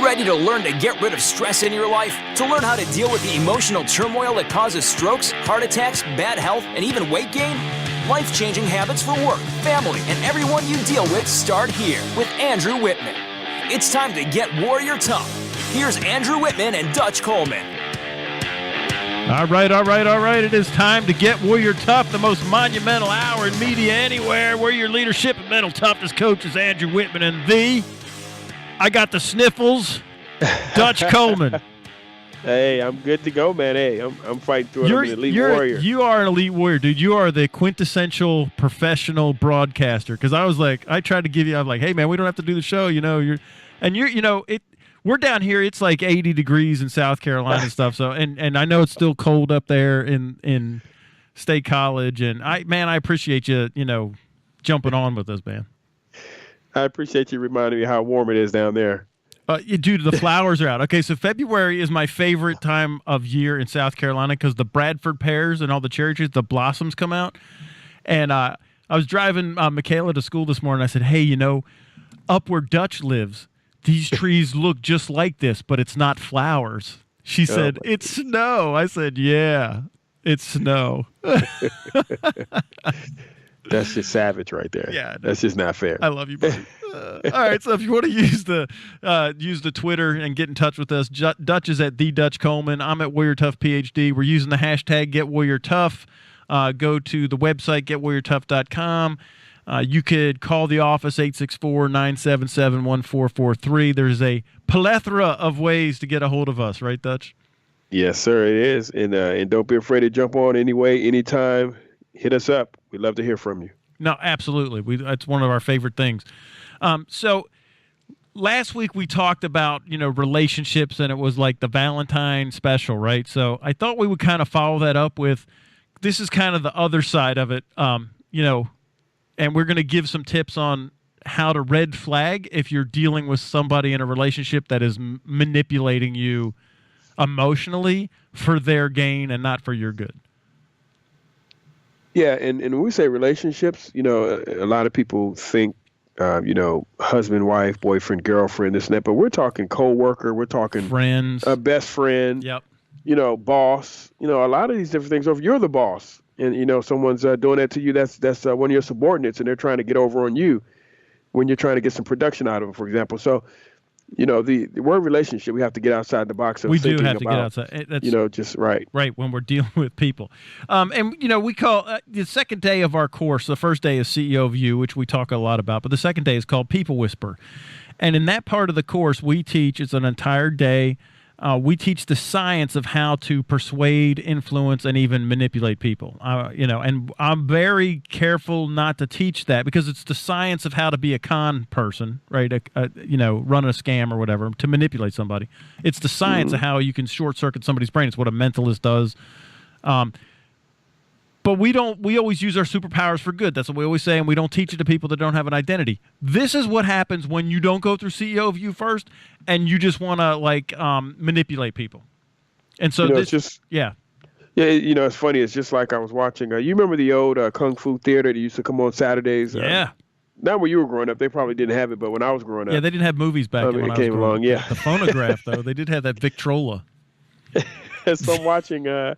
ready to learn to get rid of stress in your life? To learn how to deal with the emotional turmoil that causes strokes, heart attacks, bad health, and even weight gain? Life-changing habits for work, family, and everyone you deal with start here with Andrew Wittman. It's time to get warrior tough. Here's Andrew Wittman and Dutch Coleman. All right. It is time to get warrior tough, the most monumental hour in media anywhere. We're your leadership and mental toughness coaches, Andrew Wittman and I got the sniffles, Dutch Coleman. Hey, I'm good to go, man. Hey, I'm fighting through it. I'm an elite warrior. You are an elite warrior, dude. You are the quintessential professional broadcaster. Because I tried to give you, I'm like, hey, man, we don't have to do the show, we're down here. It's like 80 degrees in South Carolina and stuff. So, and I know it's still cold up there in State College. And I appreciate you, jumping on with us, man. I appreciate you reminding me how warm it is down there. Dude, the flowers are out. Okay, so February is my favorite time of year in South Carolina because the Bradford pears and all the cherry trees, the blossoms come out. And I was driving Michaela to school this morning. I said, hey, up where Dutch lives, these trees look just like this, but it's not flowers. She said, it's snow. I said, yeah, it's snow. That's just savage right there. Yeah, that's just not fair. I love you, buddy. All right, so if you want to use the Twitter and get in touch with us, Dutch is at the Dutch Coleman. I'm at Warrior Tough PhD. We're using the hashtag #GetWarriorTough. Go to the website getwarriortough.com. You could call the office 864-977-1443. There's a plethora of ways to get a hold of us, right, Dutch? Yes, sir, it is. And don't be afraid to jump on anyway, anytime. Hit us up. We'd love to hear from you. No, absolutely. That's one of our favorite things. So last week we talked about, relationships, and it was like the Valentine special, right? So I thought we would kind of follow that up with, this is kind of the other side of it, and we're going to give some tips on how to red flag if you're dealing with somebody in a relationship that is manipulating you emotionally for their gain and not for your good. Yeah, and when we say relationships, a lot of people think, husband, wife, boyfriend, girlfriend, this and that, but we're talking co-worker, we're talking friends, best friend, yep, boss, a lot of these different things. So if you're the boss and, someone's doing that to you, that's one of your subordinates, and they're trying to get over on you when you're trying to get some production out of them, for example. So, the word relationship, we have to get outside the box of thinking about, to get outside. That's, just right. Right, when we're dealing with people. And, we call the second day of our course, the first day is CEO View, which we talk a lot about, but the second day is called People Whisper. And in that part of the course, we teach, it's an entire day, we teach the science of how to persuade, influence, and even manipulate people. And I'm very careful not to teach that because it's the science of how to be a con person, right? Running a scam or whatever to manipulate somebody. It's the science of how you can short circuit somebody's brain. It's what a mentalist does. But we always use our superpowers for good. That's what we always say, and we don't teach it to people that don't have an identity. This is what happens when you don't go through CEO View first, and you just want to manipulate people. And so it's funny. It's just like I was watching. You remember the old Kung Fu theater that used to come on Saturdays? Yeah. Not when you were growing up. They probably didn't have it, but when I was growing up. Yeah, they didn't have movies back when I was came growing along, up. yeah. The phonograph, though, they did have that Victrola. So I'm watching, I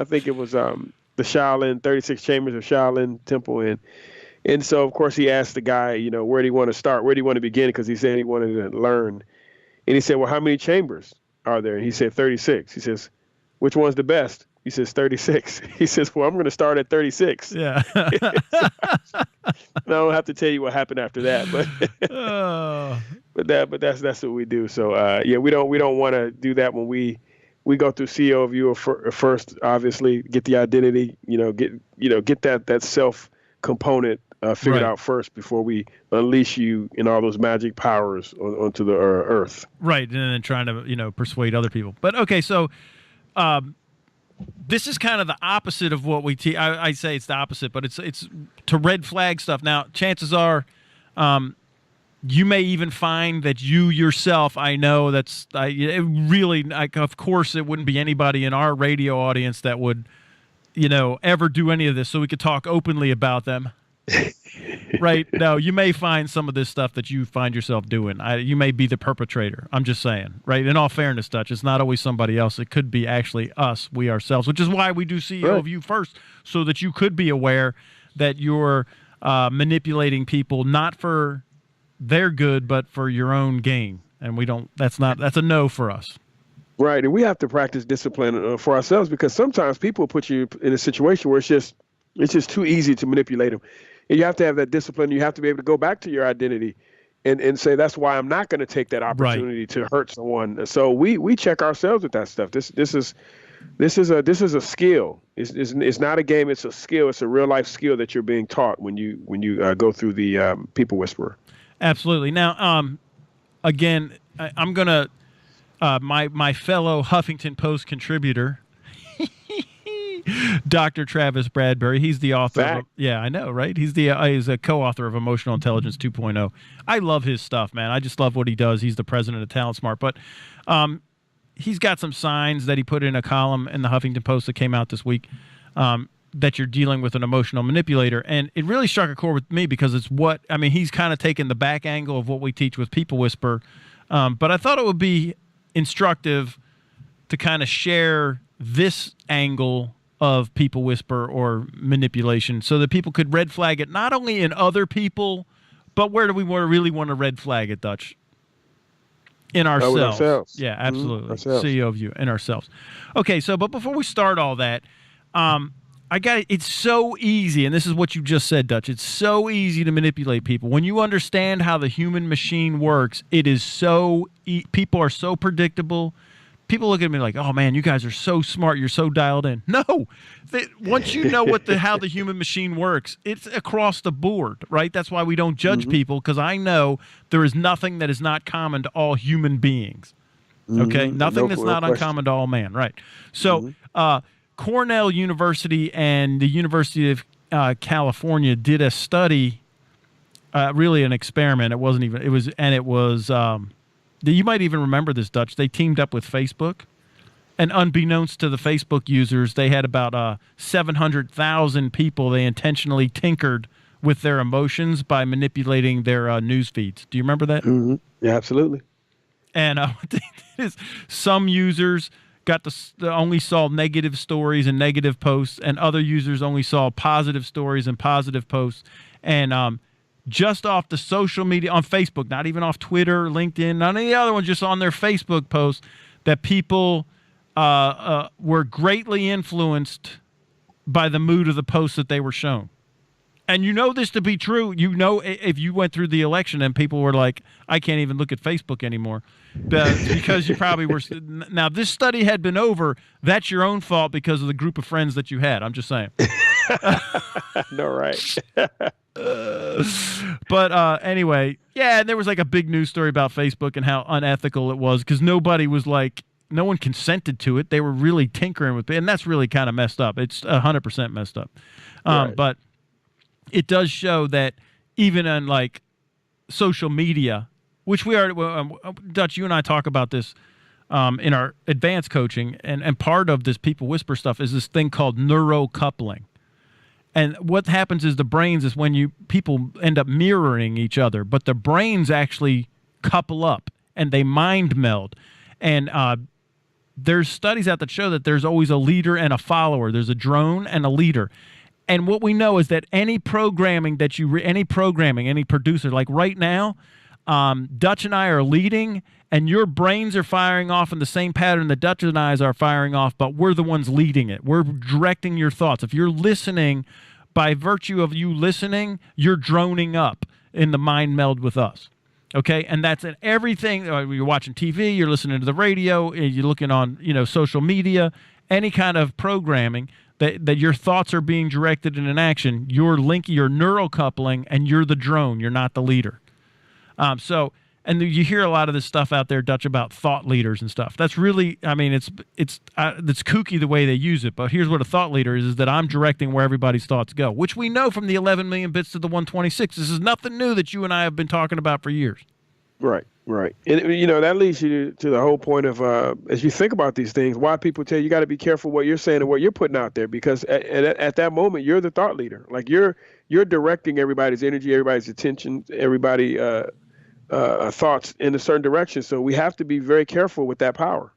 think it was the Shaolin, 36 Chambers of Shaolin Temple. And so, of course, he asked the guy, where do you want to start? Where do you want to begin? Because he said he wanted to learn. And he said, well, how many chambers are there? And he said, 36. He says, which one's the best? He says, 36. He says, well, I'm going to start at 36. Yeah. I don't have to tell you what happened after that, but that's what we do. So, we don't want to do that when we go through CEO View first, obviously, get the identity, get that self component figured out first before we unleash you and all those magic powers onto the earth. Right, and then trying to, persuade other people. But, okay, so this is kind of the opposite of what we teach. I say it's the opposite, but it's to red flag stuff. Now, chances are you may even find that you yourself, of course, it wouldn't be anybody in our radio audience that would, ever do any of this, so we could talk openly about them. Right? No, you may find some of this stuff that you find yourself doing. You may be the perpetrator. I'm just saying, right? In all fairness, Dutch, it's not always somebody else. It could be actually us, we ourselves, which is why we do CEO of you first, so that you could be aware that you're manipulating people not for their good, but for your own gain. And we don't. That's a no for us. Right, and we have to practice discipline for ourselves, because sometimes people put you in a situation where it's just too easy to manipulate them. And you have to have that discipline. You have to be able to go back to your identity and say, that's why I'm not going to take that opportunity to hurt someone. So we check ourselves with that stuff. This is a skill. It's not a game. It's a skill. It's a real life skill that you're being taught when you go through the People Whisperer. Absolutely. Now, again, I'm going to my fellow Huffington Post contributor, Dr. Travis Bradbury. He's the author. Yeah, I know, right? He's a co-author of Emotional Intelligence 2.0. I love his stuff, man. I just love what he does. He's the president of Talent Smart. But he's got some signs that he put in a column in the Huffington Post that came out this week that you're dealing with an emotional manipulator. And it really struck a chord with me because he's kind of taken the back angle of what we teach with People Whisper. But I thought it would be instructive to kind of share this angle of People Whisper or manipulation so that people could red flag it not only in other people, but where do we really want to red flag it, Dutch? In ourselves. Yeah, absolutely. CEO of you, in ourselves. Okay, but before we start all that, it's so easy, and this is what you just said, Dutch. It's so easy to manipulate people. When you understand how the human machine works, it is people are so predictable. People look at me like, oh, man, you guys are so smart. You're so dialed in. No. Once you know how the human machine works, it's across the board, right? That's why we don't judge people, because I know there is nothing that is not common to all human beings, okay? Nothing that's not uncommon to all man, right? So Cornell University and the University of California did a study, really an experiment. You might even remember this, Dutch. They teamed up with Facebook, and unbeknownst to the Facebook users, they had about 700,000 people they intentionally tinkered with their emotions by manipulating their news feeds. Do you remember that? Mm-hmm. Yeah, absolutely. And what they did is some users only saw negative stories and negative posts, and other users only saw positive stories and positive posts. And just off the social media on Facebook, not even off Twitter, LinkedIn, none of the other ones, just on their Facebook posts, that people were greatly influenced by the mood of the posts that they were shown. And you know this to be true. You know, if you went through the election and people were like, I can't even look at Facebook anymore, because you probably were. Now, this study had been over. That's your own fault because of the group of friends that you had. I'm just saying. No, right. But anyway, yeah, and there was like a big news story about Facebook and how unethical it was, because no one consented to it. They were really tinkering with it, and that's really kind of messed up. It's 100% messed up. Right. But it does show that even on like social media, which we are, Dutch, you and I talk about this in our advanced coaching, and part of this People Whisper stuff is this thing called neurocoupling. And what happens is the brains is when people end up mirroring each other, but the brains actually couple up and they mind meld. And there's studies out that show that there's always a leader and a follower. There's a drone and a leader. And what we know is that any programming, any producer, like right now, Dutch and I are leading, and your brains are firing off in the same pattern that Dutch and I are firing off, but we're the ones leading it. We're directing your thoughts. If you're listening, by virtue of you listening, you're droning up in the mind meld with us. Okay? And that's in everything. You're watching TV, you're listening to the radio, you're looking on, social media, any kind of programming that your thoughts are being directed in an action, you're neural coupling, and you're the drone. You're not the leader. And you hear a lot of this stuff out there, Dutch, about thought leaders and stuff. That's really, it's kooky the way they use it. But here's what a thought leader is that I'm directing where everybody's thoughts go, which we know from the 11 million bits to the 126. This is nothing new that you and I have been talking about for years. Right. Right. And, that leads you to the whole point of, as you think about these things, why people tell you got to be careful what you're saying and what you're putting out there, because at that moment, you're the thought leader. Like you're directing everybody's energy, everybody's attention, everybody thoughts in a certain direction. So we have to be very careful with that power.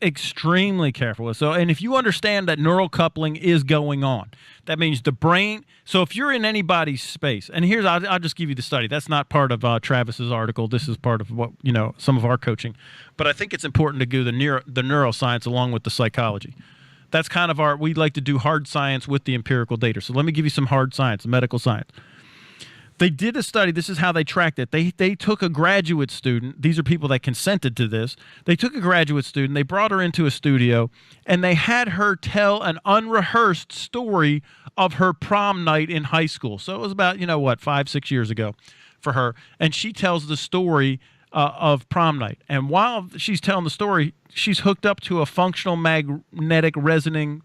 Extremely careful. So, and if you understand that neural coupling is going on, that means the brain. So if you're in anybody's space, and here's, I'll just give you the study. That's not part of Travis's article. This is part of what, some of our coaching, but I think it's important to do the neuroscience along with the psychology. That's kind of we'd like to do hard science with the empirical data. So let me give you some hard science, medical science. They did a study. This is how they tracked it. They took a graduate student. These are people that consented to this. They took a graduate student. They brought her into a studio, and they had her tell an unrehearsed story of her prom night in high school. So it was about, 5-6 years ago for her. And she tells the story of prom night. And while she's telling the story, she's hooked up to a functional magnetic resonance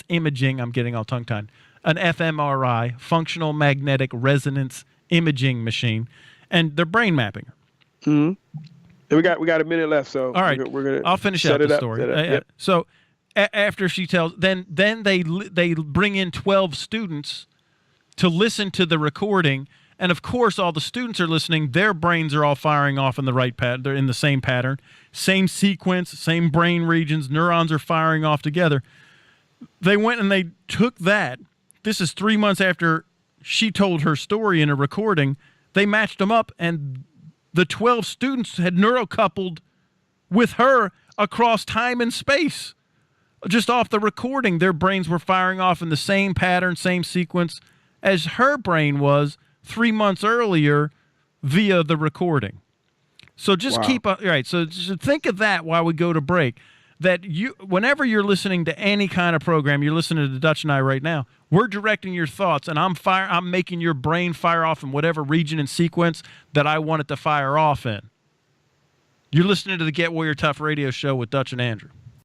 imaging. I'm getting all tongue-tied. An fMRI, functional magnetic resonance imaging machine, and they're brain mapping her. Mm-hmm. And we got a minute left, so all right, I'll finish out the story. Yep. So after she tells, then they bring in 12 students to listen to the recording, and of course, all the students are listening. Their brains are all firing off in the right pattern. They're in the same pattern, same sequence, same brain regions. Neurons are firing off together. They went and they took that. This is 3 months after she told her story in a recording. They matched them up, and the 12 students had neurocoupled with her across time and space. Just off the recording, their brains were firing off in the same pattern, same sequence as her brain was 3 months earlier via the recording. So just keep up. Right. So just think of that while we go to break. That whenever you're listening to any kind of program, you're listening to Dutch and I right now, we're directing your thoughts, and I'm making your brain fire off in whatever region and sequence that I want it to fire off in. You're listening to the Get Warrior Tough radio show with Dutch and Andrew.